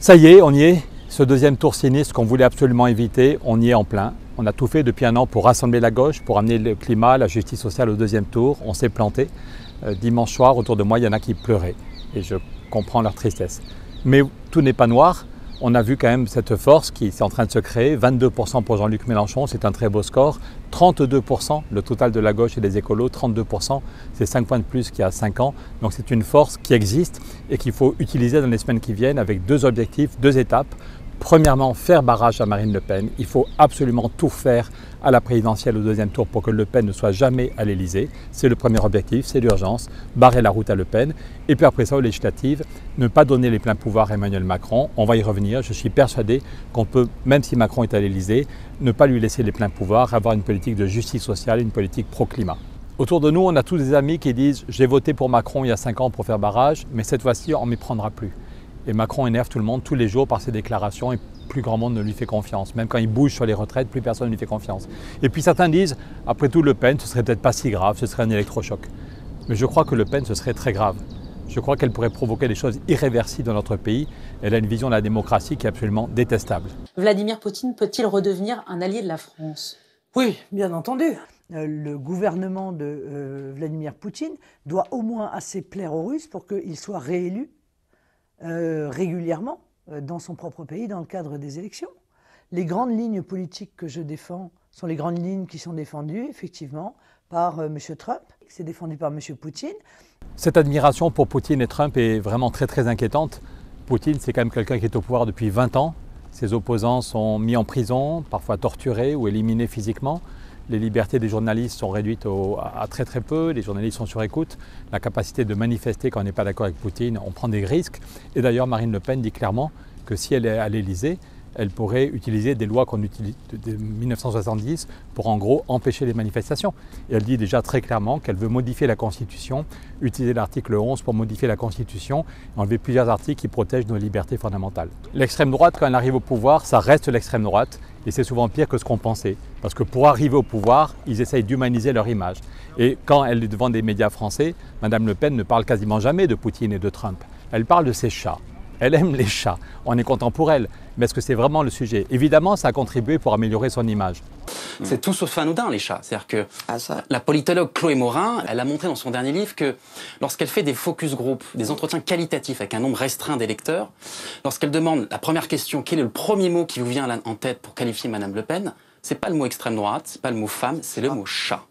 Ça y est, on y est. Ce deuxième tour sinistre qu'on voulait absolument éviter, on y est en plein. On a tout fait depuis un an pour rassembler la gauche, pour amener le climat, la justice sociale au deuxième tour. On s'est planté. Dimanche soir, autour de moi, il y en a qui pleuraient. Et je comprends leur tristesse. Mais tout n'est pas noir. On a vu quand même cette force qui est en train de se créer. 22% pour Jean-Luc Mélenchon, c'est un très beau score. 32%, le total de la gauche et des écolos, 32%, c'est 5 points de plus qu'il y a 5 ans. Donc c'est une force qui existe et qu'il faut utiliser dans les semaines qui viennent avec deux objectifs, deux étapes. Premièrement, faire barrage à Marine Le Pen. Il faut absolument tout faire à la présidentielle au deuxième tour pour que Le Pen ne soit jamais à l'Élysée. C'est le premier objectif, c'est l'urgence, barrer la route à Le Pen. Et puis après ça, aux législatives, ne pas donner les pleins pouvoirs à Emmanuel Macron. On va y revenir. Je suis persuadé qu'on peut, même si Macron est à l'Élysée, ne pas lui laisser les pleins pouvoirs, avoir une politique de justice sociale, une politique pro-climat. Autour de nous, on a tous des amis qui disent « j'ai voté pour Macron il y a 5 ans pour faire barrage, mais cette fois-ci, on ne m'y prendra plus ». Et Macron énerve tout le monde tous les jours par ses déclarations et plus grand monde ne lui fait confiance. Même quand il bouge sur les retraites, plus personne ne lui fait confiance. Et puis certains disent, après tout Le Pen, ce serait peut-être pas si grave, ce serait un électrochoc. Mais je crois que Le Pen, ce serait très grave. Je crois qu'elle pourrait provoquer des choses irréversibles dans notre pays. Elle a une vision de la démocratie qui est absolument détestable. Vladimir Poutine peut-il redevenir un allié de la France? Oui, bien entendu. Le gouvernement de Vladimir Poutine doit au moins assez plaire aux Russes pour qu'il soit réélu régulièrement dans son propre pays dans le cadre des élections. Les grandes lignes politiques que je défends sont les grandes lignes qui sont défendues effectivement par M. Trump. C'est défendu par M. Poutine. Cette admiration pour Poutine et Trump est vraiment très inquiétante. Poutine, c'est quand même quelqu'un qui est au pouvoir depuis 20 ans. Ses opposants sont mis en prison, parfois torturés ou éliminés physiquement. Les libertés des journalistes sont réduites à très peu, les journalistes sont sur écoute. La capacité de manifester quand on n'est pas d'accord avec Poutine, on prend des risques. Et d'ailleurs, Marine Le Pen dit clairement que si elle est à l'Élysée, elle pourrait utiliser des lois qu'on utilise de 1970 pour en gros empêcher les manifestations. Et elle dit déjà très clairement qu'elle veut modifier la Constitution, utiliser l'article 11 pour modifier la Constitution et enlever plusieurs articles qui protègent nos libertés fondamentales. L'extrême droite, quand elle arrive au pouvoir, ça reste l'extrême droite et c'est souvent pire que ce qu'on pensait. Parce que pour arriver au pouvoir, ils essayent d'humaniser leur image. Et quand elle est devant des médias français, Mme Le Pen ne parle quasiment jamais de Poutine et de Trump. Elle parle de ses chats. Elle aime les chats. On est content pour elle. Mais est-ce que c'est vraiment le sujet? Évidemment, ça a contribué pour améliorer son image. C'est tout sauf anodin, les chats. C'est-à-dire que la politologue Chloé Morin, elle a montré dans son dernier livre que lorsqu'elle fait des focus group, des entretiens qualitatifs avec un nombre restreint d'électeurs, lorsqu'elle demande la première question, quel est le premier mot qui vous vient en tête pour qualifier Mme Le Pen, c'est pas le mot extrême droite, c'est pas le mot femme, c'est le mot chat.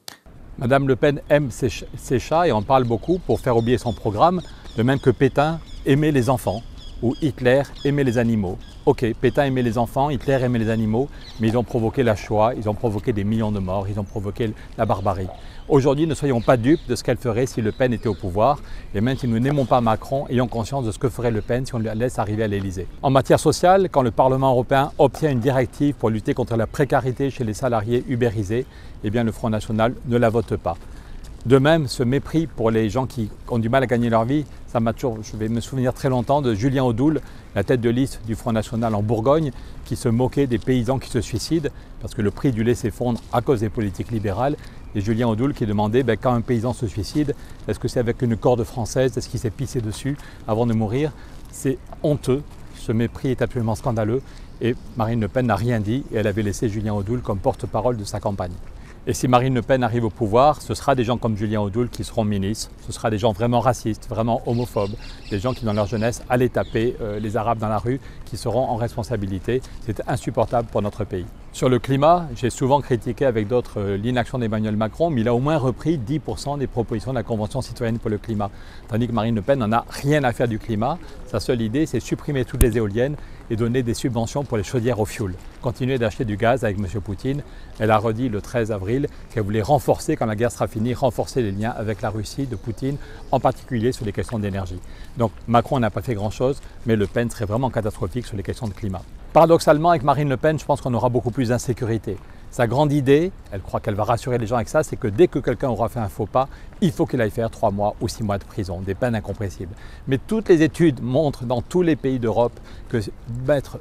Mme Le Pen aime ses chats et en parle beaucoup pour faire oublier son programme, de même que Pétain aimait les enfants. Ou Hitler aimait les animaux. Ok, Pétain aimait les enfants, Hitler aimait les animaux, mais ils ont provoqué la Shoah, ils ont provoqué des millions de morts, ils ont provoqué la barbarie. Aujourd'hui, ne soyons pas dupes de ce qu'elle ferait si Le Pen était au pouvoir, et même si nous n'aimons pas Macron, ayons conscience de ce que ferait Le Pen si on la laisse arriver à l'Élysée. En matière sociale, quand le Parlement européen obtient une directive pour lutter contre la précarité chez les salariés ubérisés, eh bien le Front National ne la vote pas. De même, ce mépris pour les gens qui ont du mal à gagner leur vie, je vais me souvenir très longtemps de Julien Audoul, la tête de liste du Front National en Bourgogne, qui se moquait des paysans qui se suicident, parce que le prix du lait s'effondre à cause des politiques libérales. Et Julien Audoul qui demandait, quand un paysan se suicide, est-ce que c'est avec une corde française, est-ce qu'il s'est pissé dessus avant de mourir? C'est honteux, ce mépris est absolument scandaleux. Et Marine Le Pen n'a rien dit, et elle avait laissé Julien Audoul comme porte-parole de sa campagne. Et si Marine Le Pen arrive au pouvoir, ce sera des gens comme Julien Audoul qui seront ministres, ce sera des gens vraiment racistes, vraiment homophobes, des gens qui dans leur jeunesse allaient taper les Arabes dans la rue, qui seront en responsabilité. C'est insupportable pour notre pays. Sur le climat, j'ai souvent critiqué avec d'autres l'inaction d'Emmanuel Macron, mais il a au moins repris 10% des propositions de la Convention citoyenne pour le climat. Tandis que Marine Le Pen n'en a rien à faire du climat. Sa seule idée, c'est supprimer toutes les éoliennes et donner des subventions pour les chaudières au fioul. Continuer d'acheter du gaz avec M. Poutine. Elle a redit le 13 avril qu'elle voulait renforcer, quand la guerre sera finie, renforcer les liens avec la Russie de Poutine, en particulier sur les questions d'énergie. Donc Macron n'a pas fait grand-chose, mais Le Pen serait vraiment catastrophique sur les questions de climat. Paradoxalement, avec Marine Le Pen, je pense qu'on aura beaucoup plus d'insécurité. Sa grande idée, elle croit qu'elle va rassurer les gens avec ça, c'est que dès que quelqu'un aura fait un faux pas, il faut qu'il aille faire 3 mois ou 6 mois de prison, des peines incompressibles. Mais toutes les études montrent dans tous les pays d'Europe que mettre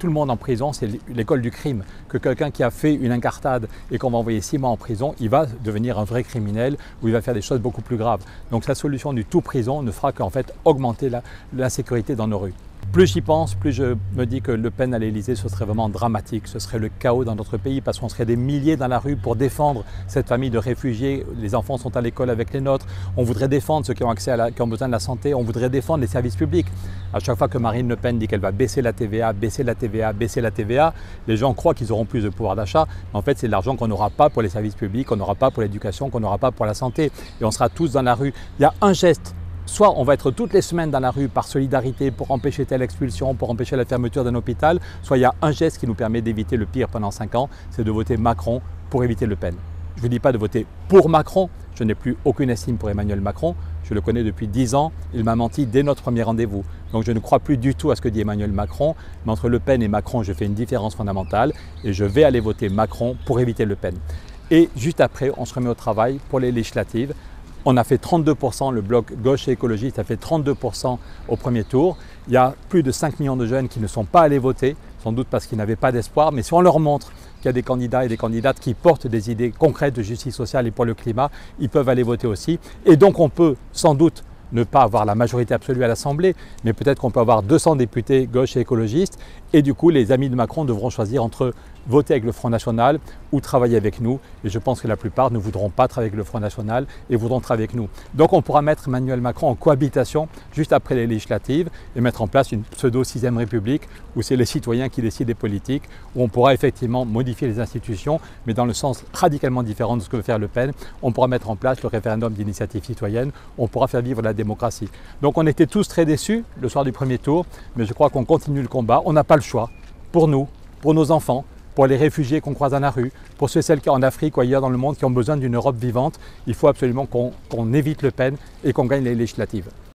tout le monde en prison, c'est l'école du crime. Que quelqu'un qui a fait une incartade et qu'on va envoyer 6 mois en prison, il va devenir un vrai criminel ou il va faire des choses beaucoup plus graves. Donc sa solution du tout prison ne fera qu'en fait augmenter l'insécurité dans nos rues. Plus j'y pense, plus je me dis que Le Pen à l'Élysée, ce serait vraiment dramatique. Ce serait le chaos dans notre pays parce qu'on serait des milliers dans la rue pour défendre cette famille de réfugiés. Les enfants sont à l'école avec les nôtres. On voudrait défendre ceux qui ont qui ont besoin de la santé. On voudrait défendre les services publics. À chaque fois que Marine Le Pen dit qu'elle va baisser la TVA, baisser la TVA, baisser la TVA, les gens croient qu'ils auront plus de pouvoir d'achat. Mais en fait, c'est de l'argent qu'on n'aura pas pour les services publics, qu'on n'aura pas pour l'éducation, qu'on n'aura pas pour la santé. Et on sera tous dans la rue. Il y a un geste. Soit on va être toutes les semaines dans la rue par solidarité pour empêcher telle expulsion, pour empêcher la fermeture d'un hôpital, soit il y a un geste qui nous permet d'éviter le pire pendant 5 ans, c'est de voter Macron pour éviter Le Pen. Je ne vous dis pas de voter pour Macron, je n'ai plus aucune estime pour Emmanuel Macron, je le connais depuis 10 ans, il m'a menti dès notre premier rendez-vous. Donc je ne crois plus du tout à ce que dit Emmanuel Macron, mais entre Le Pen et Macron, je fais une différence fondamentale et je vais aller voter Macron pour éviter Le Pen. Et juste après, on se remet au travail pour les législatives. On a fait 32%, le bloc gauche et écologiste a fait 32% au premier tour. Il y a plus de 5 millions de jeunes qui ne sont pas allés voter, sans doute parce qu'ils n'avaient pas d'espoir. Mais si on leur montre qu'il y a des candidats et des candidates qui portent des idées concrètes de justice sociale et pour le climat, ils peuvent aller voter aussi. Et donc on peut sans doute ne pas avoir la majorité absolue à l'Assemblée, mais peut-être qu'on peut avoir 200 députés gauche et écologistes. Et du coup, les amis de Macron devront choisir entre voter avec le Front National ou travailler avec nous. Et je pense que la plupart ne voudront pas travailler avec le Front National et voudront travailler avec nous. Donc on pourra mettre Emmanuel Macron en cohabitation juste après les législatives et mettre en place une pseudo-6e République où c'est les citoyens qui décident des politiques, où on pourra effectivement modifier les institutions, mais dans le sens radicalement différent de ce que veut faire Le Pen. On pourra mettre en place le référendum d'initiative citoyenne, on pourra faire vivre la démocratie. Donc on était tous très déçus le soir du premier tour, mais je crois qu'on continue le combat. On n'a pas le choix. Pour nous, pour nos enfants, pour les réfugiés qu'on croise dans la rue, pour ceux et celles qui en Afrique ou ailleurs dans le monde qui ont besoin d'une Europe vivante, il faut absolument qu'on évite Le Pen et qu'on gagne les législatives.